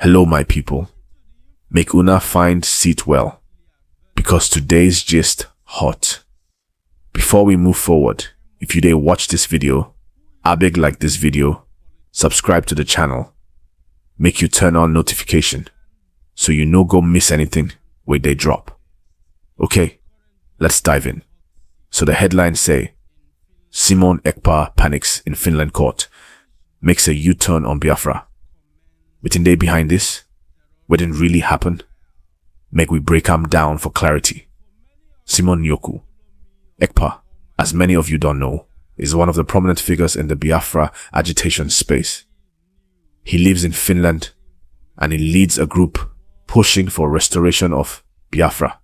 Hello my people, make una find seat well, because today's gist hot. Before we move forward, if you dey watch this video, abeg like this video, subscribe to the channel, make you turn on notification, so you no go miss anything wey dey drop. Okay, let's dive in. So the headlines say, Simon Ekpa panics in Finland court, makes a U-turn on Biafra. Wetin dey behind this? Wetin really happen? Make we break am down for clarity. Simon Ekpa, as many of you don't know, is one of the prominent figures in the Biafra agitation space. He lives in Finland and he leads a group pushing for restoration of Biafra,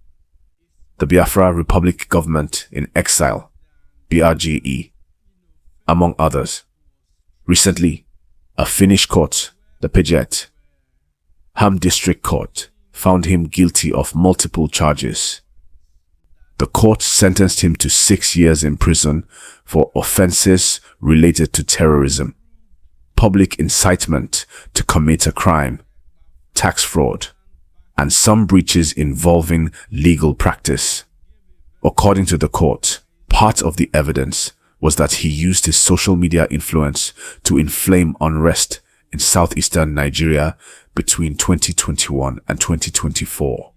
the Biafra Republic Government in Exile, BRGE, among others. Recently, a Finnish court, the Pijet Ham District Court, found him guilty of multiple charges. The court sentenced him to 6 years in prison for offenses related to terrorism, public incitement to commit a crime, tax fraud, and some breaches involving legal practice. According to the court, part of the evidence was that he used his social media influence to inflame unrest in southeastern Nigeria between 2021 and 2024,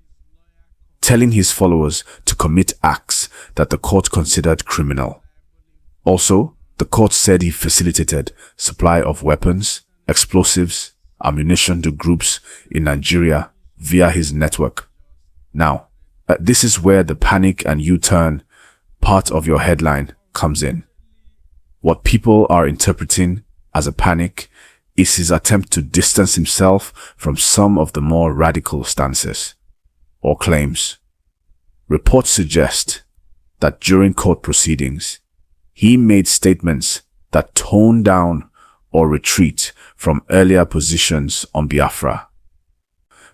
telling his followers to commit acts that the court considered criminal. Also, the court said he facilitated supply of weapons, explosives, ammunition to groups in Nigeria via his network. Now, this is where the panic and U-turn part of your headline comes in. What people are interpreting as a panic is his attempt to distance himself from some of the more radical stances or claims. Reports suggest that during court proceedings, he made statements that tone down or retreat from earlier positions on Biafra,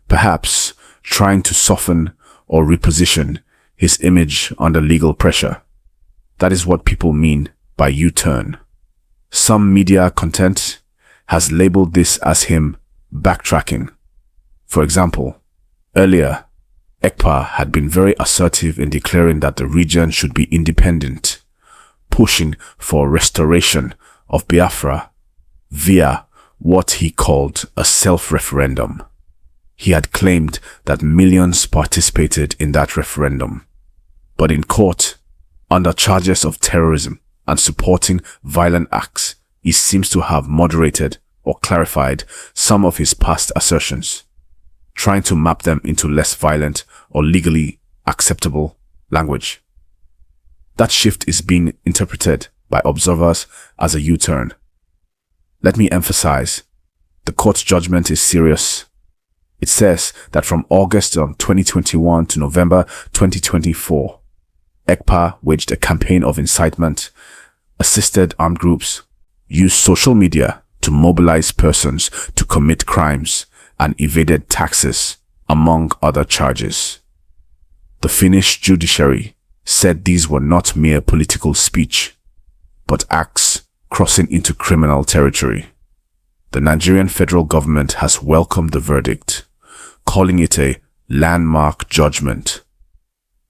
perhaps trying to soften or reposition his image under legal pressure. That is what people mean by U-turn. Some media content has labeled this as him backtracking. For example, earlier, Ekpa had been very assertive in declaring that the region should be independent, pushing for restoration of Biafra via what he called a self-referendum. He had claimed that millions participated in that referendum. But in court, under charges of terrorism and supporting violent acts, he seems to have moderated or clarified some of his past assertions, trying to map them into less violent or legally acceptable language. That shift is being interpreted by observers as a U-turn. Let me emphasize, the court's judgment is serious. It says that from August 2021 to November 2024, Ekpa waged a campaign of incitement, assisted armed groups, used social media to mobilize persons to commit crimes, and evaded taxes, among other charges. The Finnish judiciary said these were not mere political speech, but acts crossing into criminal territory. The Nigerian federal government has welcomed the verdict, calling it a landmark judgment.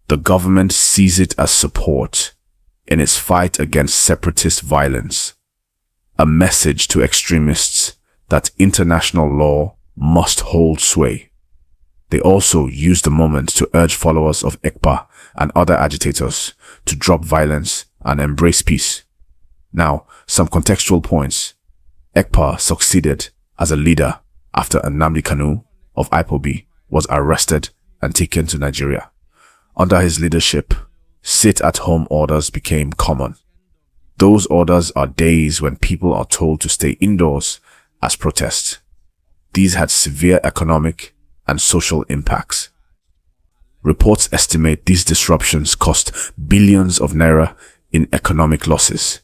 The government sees it as support in its fight against separatist violence, a message to extremists that international law must hold sway. They also used the moment to urge followers of Ekpa and other agitators to drop violence and embrace peace. Now, some contextual points. Ekpa succeeded as a leader after Nnamdi Kanu of IPOB was arrested and taken to Nigeria. Under his leadership, sit-at-home orders became common. Those orders are days when people are told to stay indoors as protests. These had severe economic and social impacts. Reports estimate these disruptions cost billions of naira in economic losses.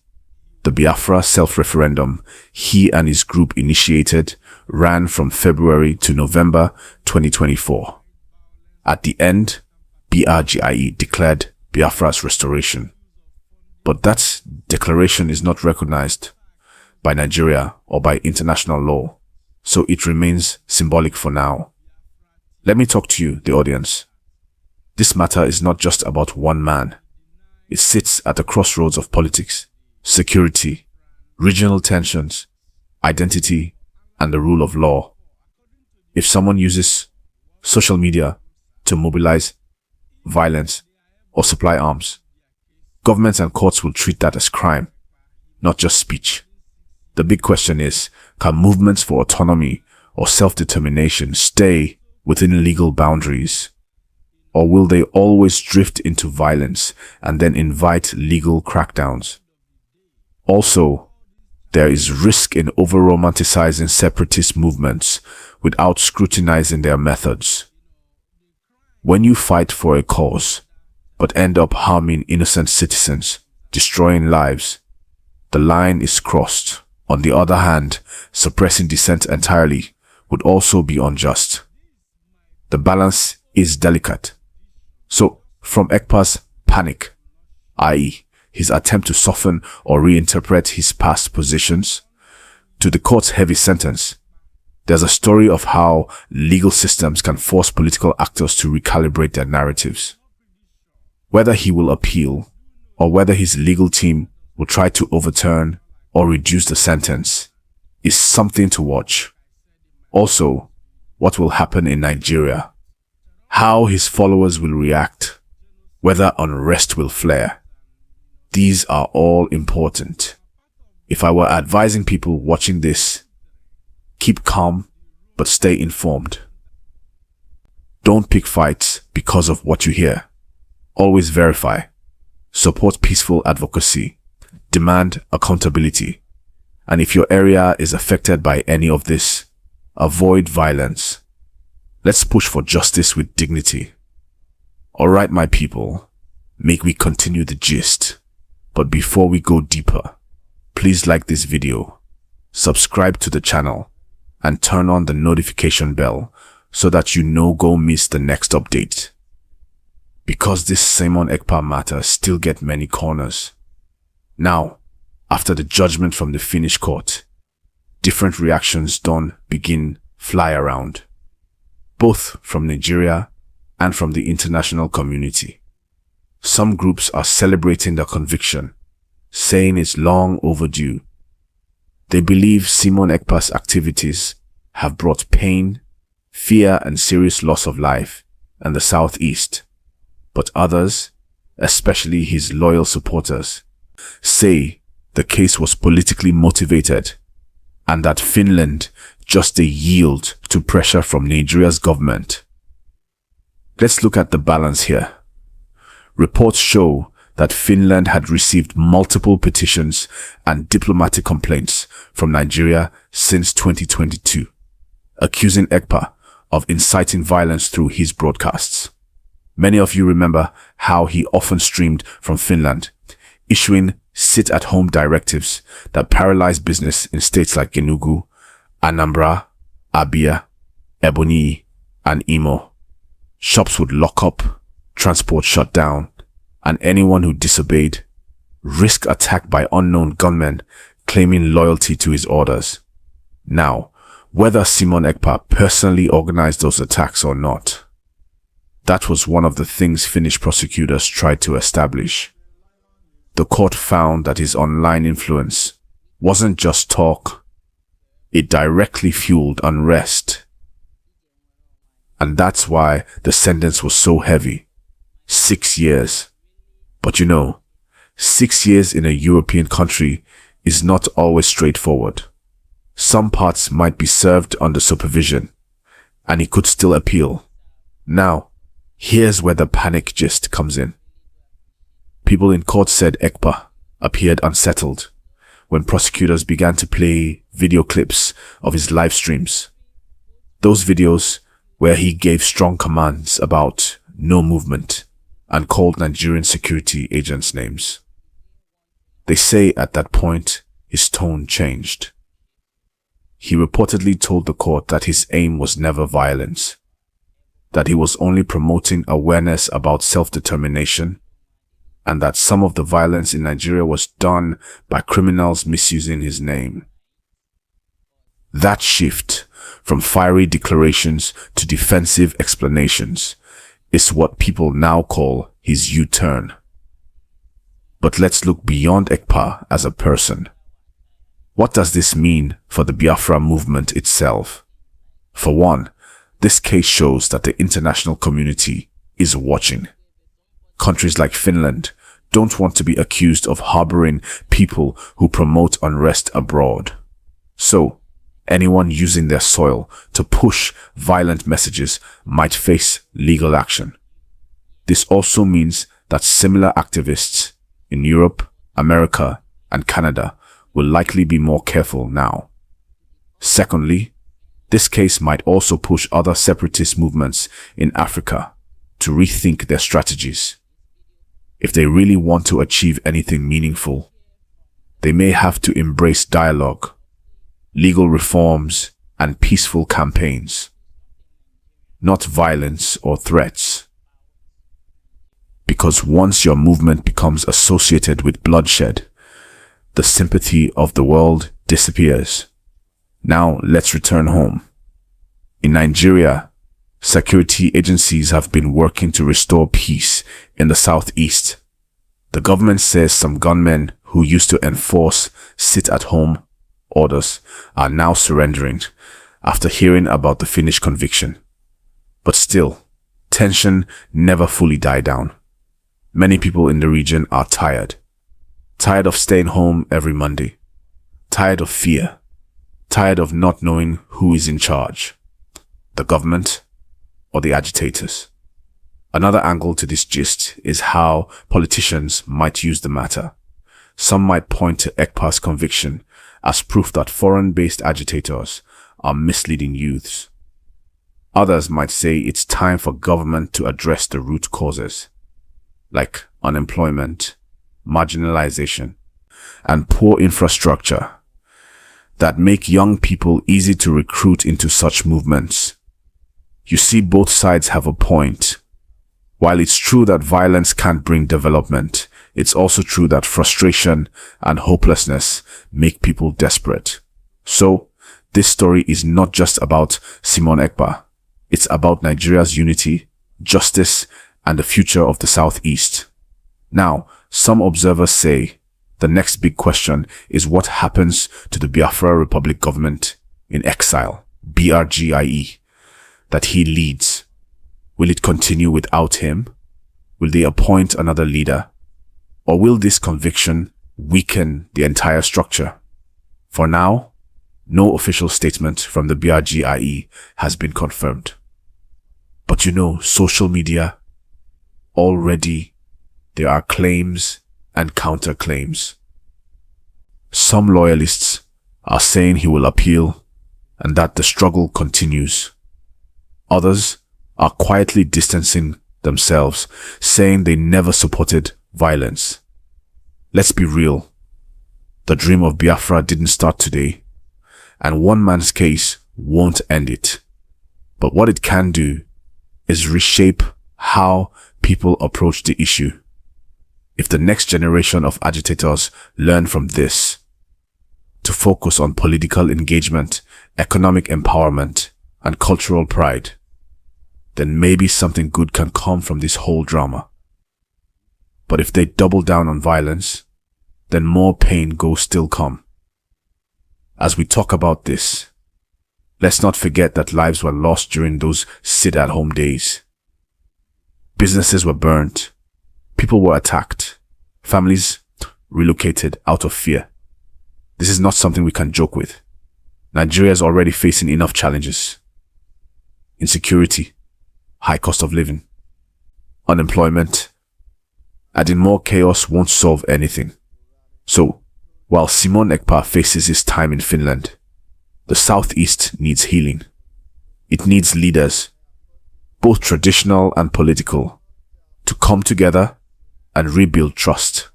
The Biafra self-referendum he and his group initiated ran from February to November 2024. At the end, BRGE declared Biafra's restoration. But that declaration is not recognized by Nigeria or by international law. so it remains symbolic for now. Let me talk to you, the audience. This matter is not just about one man. It sits at the crossroads of politics, security, regional tensions, identity, and the rule of law. If someone uses social media to mobilize violence or supply arms, governments and courts will treat that as crime, not just speech. The big question is, can movements for autonomy or self-determination stay within legal boundaries? Or will they always drift into violence and then invite legal crackdowns? Also, there is risk in over-romanticizing separatist movements without scrutinizing their methods. When you fight for a cause, but end up harming innocent citizens, destroying lives, the line is crossed. On the other hand, suppressing dissent entirely would also be unjust. The balance is delicate. So, from Ekpa's panic, i.e., his attempt to soften or reinterpret his past positions, to the court's heavy sentence, there's a story of how legal systems can force political actors to recalibrate their narratives. Whether he will appeal, or whether his legal team will try to overturn or reduce the sentence, is something to watch. Also, what will happen in Nigeria, how his followers will react, whether unrest will flare. These are all important. If I were advising people watching this, keep calm but stay informed. Don't pick fights because of what you hear. Always verify. Support peaceful advocacy. Demand accountability. And if your area is affected by any of this, avoid violence. Let's push for justice with dignity. Alright, my people, make we continue the gist. But before we go deeper, please like this video, subscribe to the channel, and turn on the notification bell so that you no go miss the next update. Because this Simon Ekpa matter still get many corners. Now, after the judgment from the Finnish court, different reactions don't begin fly around, both from Nigeria and from the international community. Some groups are celebrating the conviction, saying it's long overdue. They believe Simon Ekpa's activities have brought pain, fear, and serious loss of life in the southeast. But others, especially his loyal supporters, say the case was politically motivated and that Finland just a yield to pressure from Nigeria's government. Let's look at the balance here. Reports show that Finland had received multiple petitions and diplomatic complaints from Nigeria since 2022, accusing Ekpa of inciting violence through his broadcasts. Many of you remember how he often streamed from Finland, issuing sit-at-home directives that paralyzed business in states like Enugu, Anambra, Abia, Ebonyi, and Imo. Shops would lock up, transport shut down, and anyone who disobeyed risked attack by unknown gunmen claiming loyalty to his orders. Now, whether Simon Ekpa personally organized those attacks or not, that was one of the things Finnish prosecutors tried to establish. The court found that his online influence wasn't just talk, it directly fueled unrest. And that's why the sentence was so heavy. 6 years. But 6 years in a European country is not always straightforward. Some parts might be served under supervision, and he could still appeal. Now, here's where the panic gist comes in. People in court said Ekpa appeared unsettled when prosecutors began to play video clips of his live streams. Those videos where he gave strong commands about no movement and called Nigerian security agents names. They say at that point, his tone changed. He reportedly told the court that his aim was never violence, that he was only promoting awareness about self-determination, and that some of the violence in Nigeria was done by criminals misusing his name. That shift from fiery declarations to defensive explanations, is what people now call his U-turn. But let's look beyond Ekpa as a person. What does this mean for the Biafra movement itself? For one, this case shows that the international community is watching. Countries like Finland don't want to be accused of harboring people who promote unrest abroad. So, anyone using their soil to push violent messages might face legal action. This also means that similar activists in Europe, America, and Canada will likely be more careful now. Secondly, this case might also push other separatist movements in Africa to rethink their strategies. If they really want to achieve anything meaningful, they may have to embrace dialogue, legal reforms, and peaceful campaigns, not violence or threats. Because once your movement becomes associated with bloodshed, the sympathy of the world disappears. Now let's return home. In Nigeria, security agencies have been working to restore peace in the southeast. The government says some gunmen who used to enforce sit-at-home orders are now surrendering after hearing about the Finnish conviction. But still, tension never fully died down. Many people in the region are tired. Tired of staying home every Monday. Tired of fear. Tired of not knowing who is in charge. The government or the agitators. Another angle to this gist is how politicians might use the matter. Some might point to Ekpa's conviction as proof that foreign-based agitators are misleading youths. Others might say it's time for government to address the root causes, like unemployment, marginalization, and poor infrastructure that make young people easy to recruit into such movements. You see, both sides have a point. While it's true that violence can't bring development, it's also true that frustration and hopelessness make people desperate. So, this story is not just about Simon Ekpa. It's about Nigeria's unity, justice, and the future of the Southeast. Now, some observers say the next big question is what happens to the Biafra Republic government in exile, BRGIE, that he leads. Will it continue without him? Will they appoint another leader? Or will this conviction weaken the entire structure? For now, no official statement from the BRGIE has been confirmed. But you know, social media, already there are claims and counterclaims. Some loyalists are saying he will appeal and that the struggle continues. Others are quietly distancing themselves, saying they never supported violence. Let's be real. The dream of Biafra didn't start today, and one man's case won't end it. But what it can do is reshape how people approach the issue. If the next generation of agitators learn from this, to focus on political engagement, economic empowerment, and cultural pride, then maybe something good can come from this whole drama. But if they double down on violence, then more pain will still come. As we talk about this, let's not forget that lives were lost during those sit-at-home days. Businesses were burnt, people were attacked, families relocated out of fear. This is not something we can joke with. Nigeria is already facing enough challenges. Insecurity, high cost of living, unemployment. Adding more chaos won't solve anything. So, while Simon Ekpa faces his time in Finland, the Southeast needs healing. It needs leaders, both traditional and political, to come together and rebuild trust.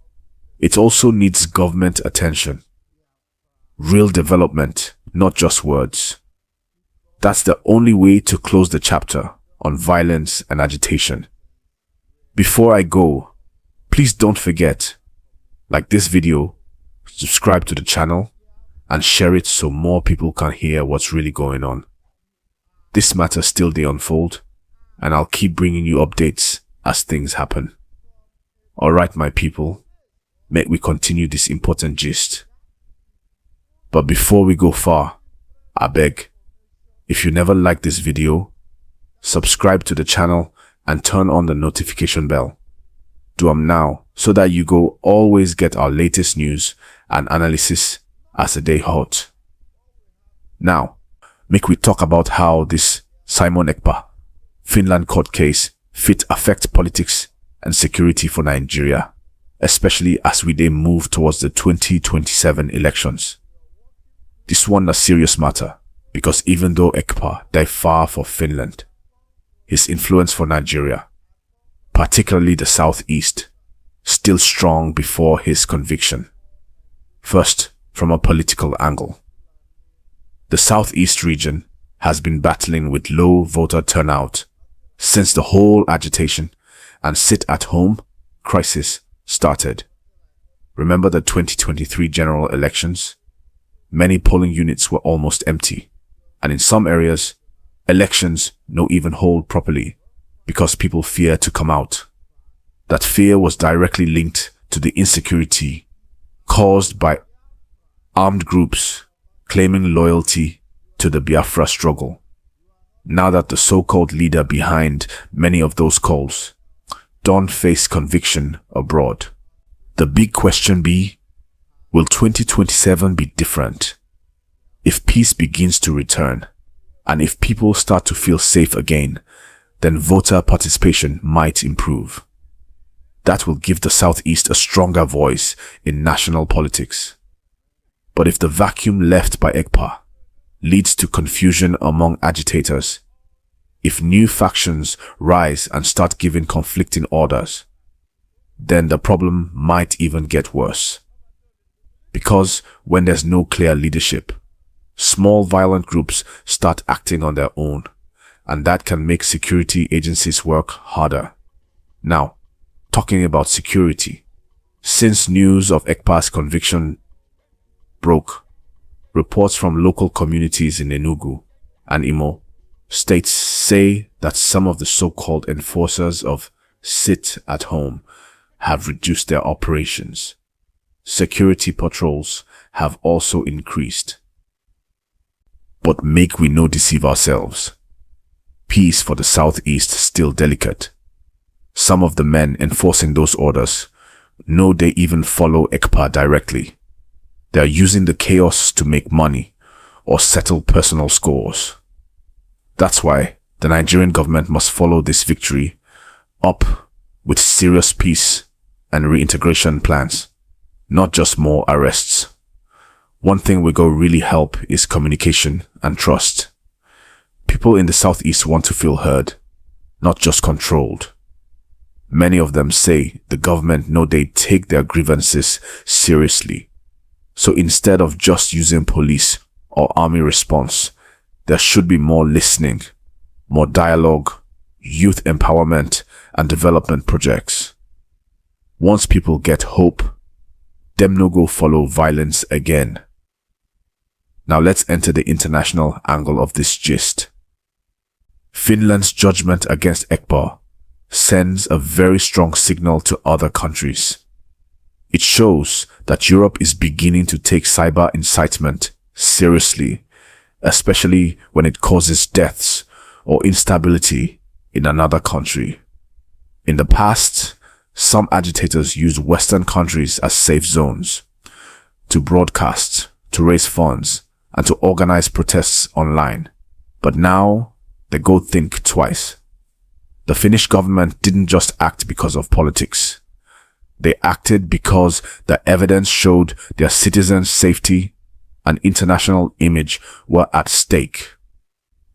It also needs government attention. Real development, not just words. That's the only way to close the chapter on violence and agitation. Before I go, please don't forget, like this video, subscribe to the channel, and share it so more people can hear what's really going on. This matter still dey unfold, and I'll keep bringing you updates as things happen. Alright my people, make we continue this important gist. But before we go far, I beg, if you never liked this video, subscribe to the channel and turn on the notification bell. Do them now so that you go always get our latest news and analysis as the day hot. Now, make we talk about how this Simon Ekpa Finland court case fit affect politics and security for Nigeria, especially as we dey move towards the 2027 elections. This one a serious matter because even though Ekpa died far for Finland, his influence for Nigeria, particularly the southeast, still strong before his conviction. First, from a political angle. The southeast region has been battling with low voter turnout since the whole agitation and sit-at-home crisis started. Remember the 2023 general elections? Many polling units were almost empty, and in some areas, elections no even hold properly because people fear to come out. That fear was directly linked to the insecurity caused by armed groups claiming loyalty to the Biafra struggle. Now that the so-called leader behind many of those calls don't face conviction abroad, the big question be, will 2027 be different? If peace begins to return, and if people start to feel safe again, then voter participation might improve. That will give the Southeast a stronger voice in national politics. But if the vacuum left by Ekpa leads to confusion among agitators, if new factions rise and start giving conflicting orders, then the problem might even get worse. Because when there's no clear leadership, small violent groups start acting on their own, and that can make security agencies work harder. Now, talking about security, since news of Ekpa's conviction broke, reports from local communities in Enugu and Imo states say that some of the so-called enforcers of sit-at-home have reduced their operations. Security patrols have also increased. But make we no deceive ourselves. Peace for the southeast still delicate. Some of the men enforcing those orders know they even follow Ekpa directly. They are using the chaos to make money or settle personal scores. That's why the Nigerian government must follow this victory up with serious peace and reintegration plans, not just more arrests. One thing will go really help is communication and trust. People in the southeast want to feel heard, not just controlled. Many of them say the government know they take their grievances seriously. So instead of just using police or army response, there should be more listening, more dialogue, youth empowerment, and development projects. Once people get hope, them no go follow violence again. Now let's enter the international angle of this gist. Finland's judgment against Ekpa sends a very strong signal to other countries. It shows that Europe is beginning to take cyber incitement seriously, especially when it causes deaths or instability in another country. In the past, some agitators used Western countries as safe zones to broadcast, to raise funds, and to organize protests online. But now, they go think twice. The Finnish government didn't just act because of politics. They acted because the evidence showed their citizens' safety and international image were at stake.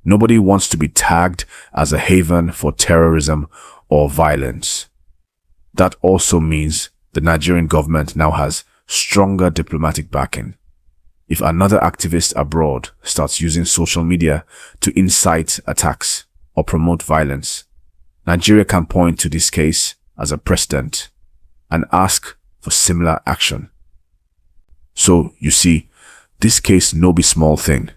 Nobody wants to be tagged as a haven for terrorism or violence. That also means the Nigerian government now has stronger diplomatic backing. If another activist abroad starts using social media to incite attacks or promote violence, Nigeria can point to this case as a precedent and ask for similar action. So, you see, this case no be small thing.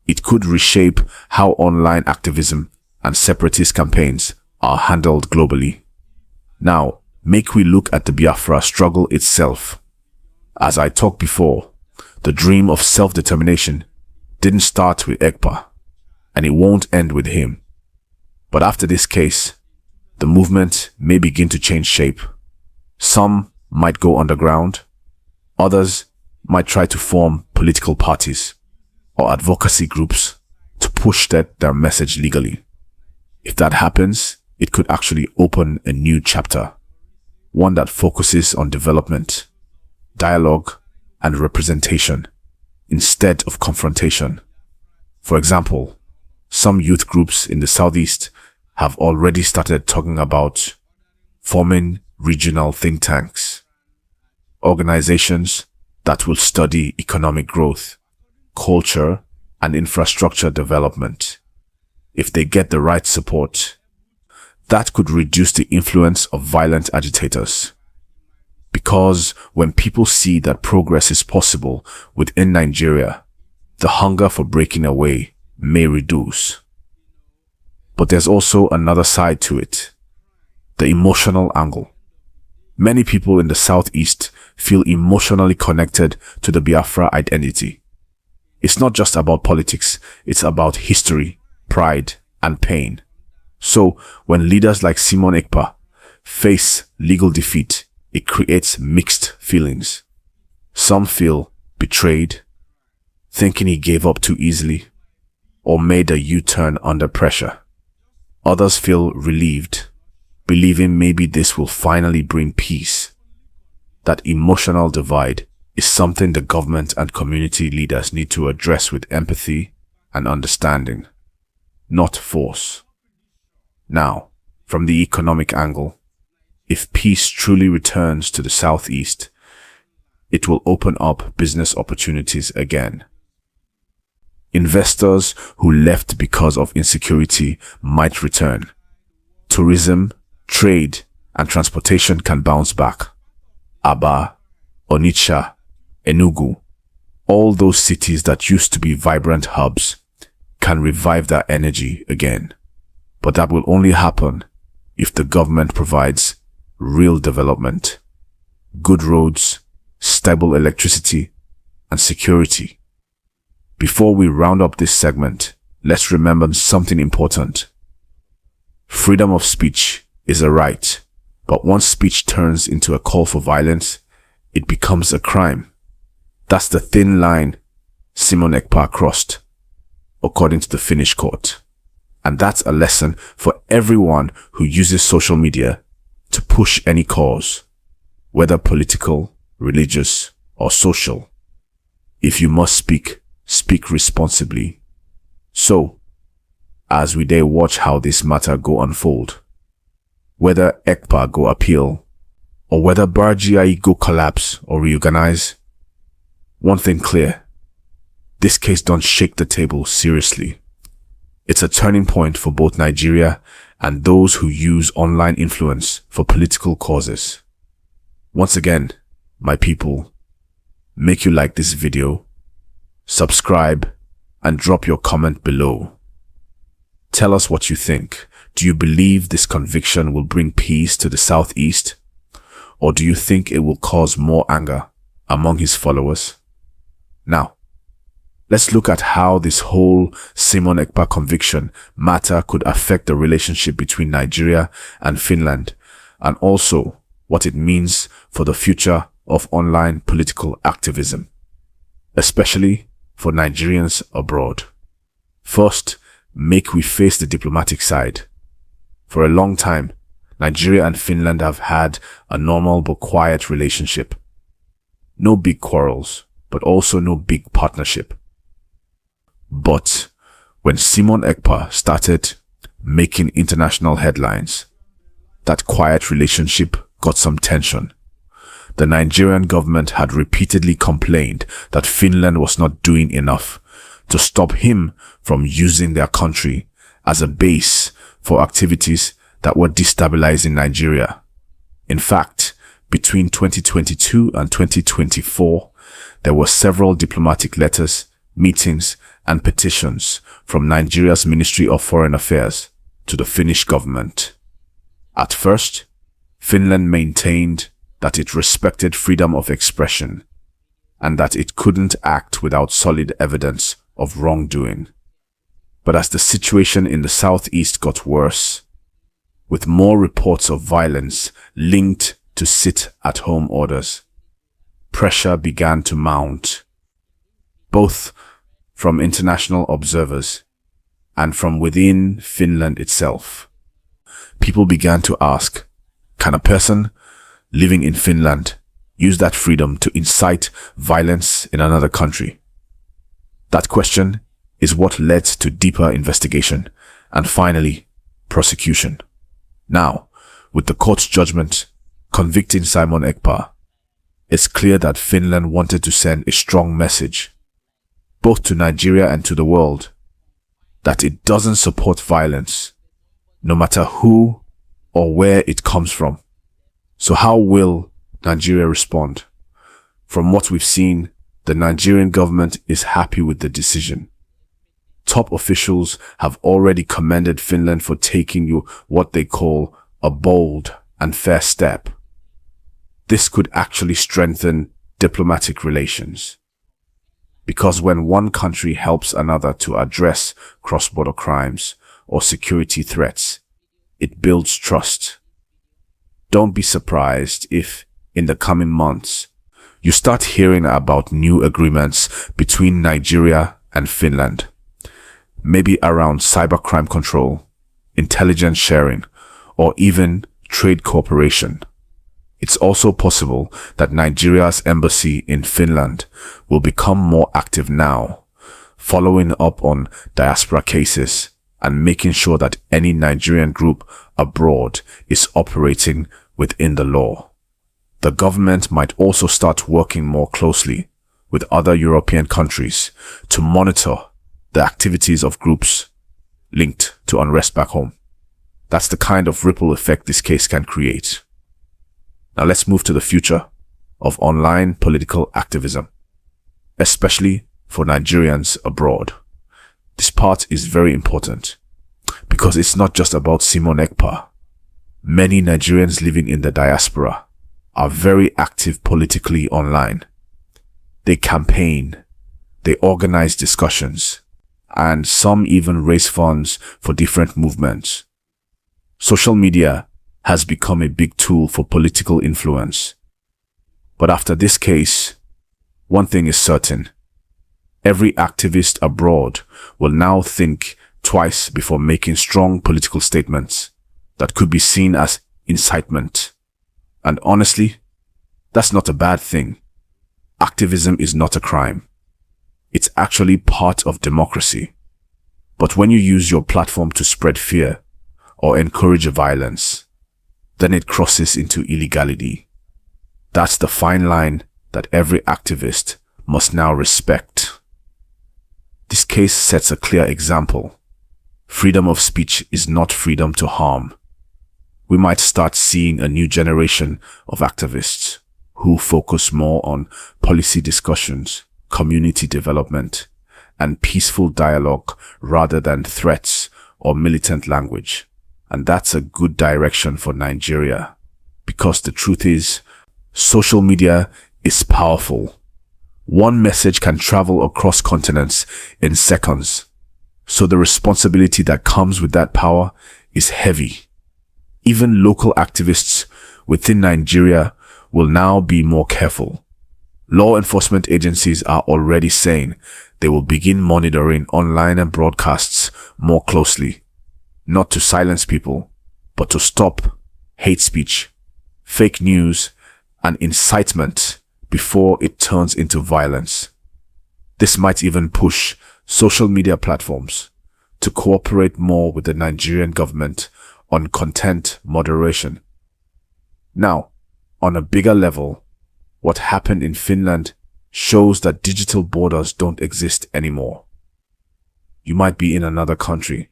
It could reshape how online activism and separatist campaigns are handled globally. Now, make we look at the Biafra struggle itself. As I talked before, the dream of self-determination didn't start with Ekpa, and it won't end with him. But after this case, the movement may begin to change shape. Some might go underground, others might try to form political parties or advocacy groups to push their message legally. If that happens, it could actually open a new chapter, one that focuses on development, dialogue, and representation instead of confrontation. For example, some youth groups in the Southeast have already started talking about forming regional think tanks, organizations that will study economic growth, culture, and infrastructure development. If they get the right support, that could reduce the influence of violent agitators. Because when people see that progress is possible within Nigeria, the hunger for breaking away may reduce. But there's also another side to it, the emotional angle. Many people in the Southeast feel emotionally connected to the Biafra identity. It's not just about politics, it's about history, pride, and pain. So, when leaders like Simon Ekpa face legal defeat, it creates mixed feelings. Some feel betrayed, thinking he gave up too easily, or made a U-turn under pressure. Others feel relieved, believing maybe this will finally bring peace. That emotional divide is something the government and community leaders need to address with empathy and understanding, not force. Now, from the economic angle, if peace truly returns to the Southeast, it will open up business opportunities again. Investors who left because of insecurity might return. Tourism, trade, and transportation can bounce back. Aba, Onitsha, Enugu, all those cities that used to be vibrant hubs can revive their energy again. But that will only happen if the government provides real development, good roads, stable electricity, and security. Before we round up this segment, let's remember something important. Freedom of speech is a right, but once speech turns into a call for violence, it becomes a crime. That's the thin line Simon Ekpa crossed, according to the Finnish court. And that's a lesson for everyone who uses social media to push any cause, whether political, religious, or social. If you must speak, speak responsibly. So, as we dare watch how this matter go unfold, whether Ekpa go appeal, or whether Bargiai go collapse or reorganize, one thing clear, this case don't shake the table seriously. It's a turning point for both Nigeria and those who use online influence for political causes. Once again, my people, make you like this video, subscribe, and drop your comment below. Tell us what you think. Do you believe this conviction will bring peace to the Southeast? Or do you think it will cause more anger among his followers? Now, let's look at how this whole Simon Ekpa conviction matter could affect the relationship between Nigeria and Finland, and also what it means for the future of online political activism, especially for Nigerians abroad. First, make we face the diplomatic side. For a long time, Nigeria and Finland have had a normal but quiet relationship. No big quarrels, but also no big partnership. But when Simon Ekpa started making international headlines, that quiet relationship got some tension. The Nigerian government had repeatedly complained that Finland was not doing enough to stop him from using their country as a base for activities that were destabilizing Nigeria. In fact, between 2022 and 2024, there were several diplomatic letters, meetings, and petitions from Nigeria's Ministry of Foreign Affairs to the Finnish government. At first, Finland maintained that it respected freedom of expression and that it couldn't act without solid evidence of wrongdoing. But as the situation in the southeast got worse, with more reports of violence linked to sit-at-home orders, pressure began to mount, both from international observers and from within Finland itself. People began to ask, can a person living in Finland use that freedom to incite violence in another country? That question is what led to deeper investigation and finally prosecution. Now, with the court's judgment convicting Simon Ekpa, it's clear that Finland wanted to send a strong message, both to Nigeria and to the world, that it doesn't support violence, no matter who or where it comes from. So how will Nigeria respond? From what we've seen, the Nigerian government is happy with the decision. Top officials have already commended Finland for taking what they call a bold and fair step. This could actually strengthen diplomatic relations. Because when one country helps another to address cross-border crimes or security threats, it builds trust. Don't be surprised if, in the coming months, you start hearing about new agreements between Nigeria and Finland, maybe around cybercrime control, intelligence sharing, or even trade cooperation. It's also possible that Nigeria's embassy in Finland will become more active now, following up on diaspora cases and making sure that any Nigerian group abroad is operating within the law. The government might also start working more closely with other European countries to monitor the activities of groups linked to unrest back home. That's the kind of ripple effect this case can create. Now let's move to the future of online political activism, especially for Nigerians abroad. This part is very important because it's not just about Simon Ekpa. Many Nigerians living in the diaspora are very active politically online. They campaign, they organize discussions, and some even raise funds for different movements. Social media has become a big tool for political influence. But after this case, one thing is certain. Every activist abroad will now think twice before making strong political statements that could be seen as incitement. And honestly, that's not a bad thing. Activism is not a crime. It's actually part of democracy. But when you use your platform to spread fear or encourage violence, then it crosses into illegality. That's the fine line that every activist must now respect. This case sets a clear example. Freedom of speech is not freedom to harm. We might start seeing a new generation of activists who focus more on policy discussions, community development, and peaceful dialogue rather than threats or militant language. And that's a good direction for Nigeria, because the truth is, social media is powerful. One message can travel across continents in seconds. So the responsibility that comes with that power is heavy. Even local activists within Nigeria will now be more careful. Law enforcement agencies are already saying they will begin monitoring online and broadcasts more closely. Not to silence people, but to stop hate speech, fake news, and incitement before it turns into violence. This might even push social media platforms to cooperate more with the Nigerian government on content moderation. Now, on a bigger level, what happened in Finland shows that digital borders don't exist anymore. You might be in another country,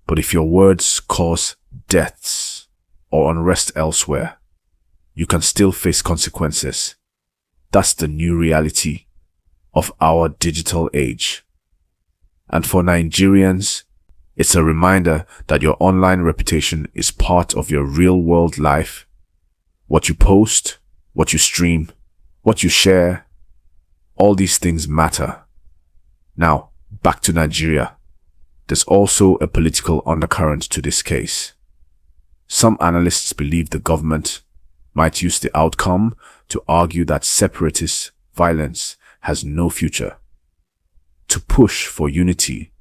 but if your words cause deaths or unrest elsewhere, you can still face consequences. That's the new reality of our digital age. And for Nigerians, it's a reminder that your online reputation is part of your real-world life. What you post, what you stream, what you share, all these things matter. Now, back to Nigeria. There's also a political undercurrent to this case. Some analysts believe the government might use the outcome to argue that separatist violence has no future, to push for unity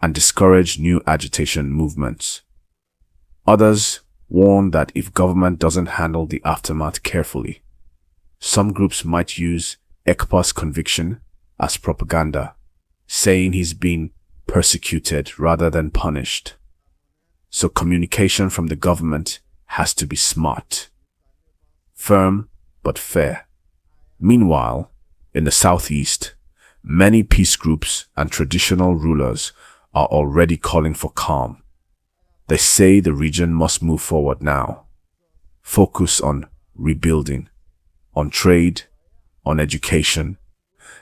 and discourage new agitation movements. Others warn that if government doesn't handle the aftermath carefully, some groups might use Ekpa's conviction as propaganda, saying he's been persecuted rather than punished. So communication from the government has to be smart, firm but fair. Meanwhile, in the southeast, many peace groups and traditional rulers are already calling for calm. They say the region must move forward now, focus on rebuilding, on trade, on education,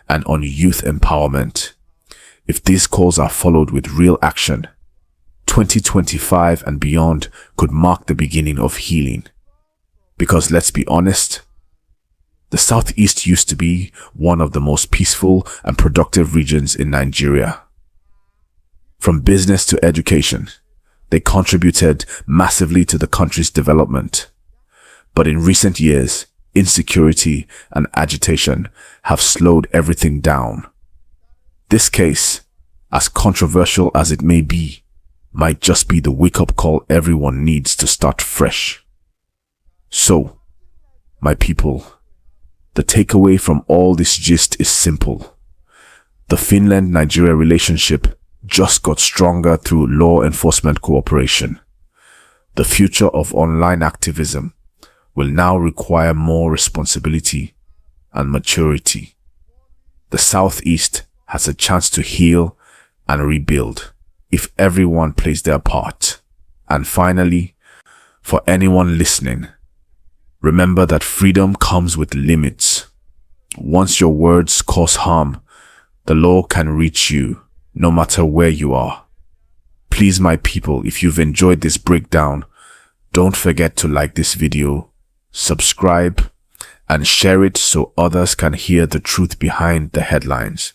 and on youth empowerment. If these calls are followed with real action, 2025 and beyond could mark the beginning of healing. Because let's be honest, the Southeast used to be one of the most peaceful and productive regions in Nigeria. From business to education, they contributed massively to the country's development. But in recent years, insecurity and agitation have slowed everything down. This case, as controversial as it may be, might just be the wake-up call everyone needs to start fresh. So, my people, the takeaway from all this gist is simple. The Finland Nigeria relationship just got stronger through law enforcement cooperation. The future of online activism will now require more responsibility and maturity. The Southeast has a chance to heal and rebuild if everyone plays their part. And finally, for anyone listening, remember that freedom comes with limits. Once your words cause harm, the law can reach you, no matter where you are. Please, my people, if you've enjoyed this breakdown, don't forget to like this video, subscribe, and share it so others can hear the truth behind the headlines.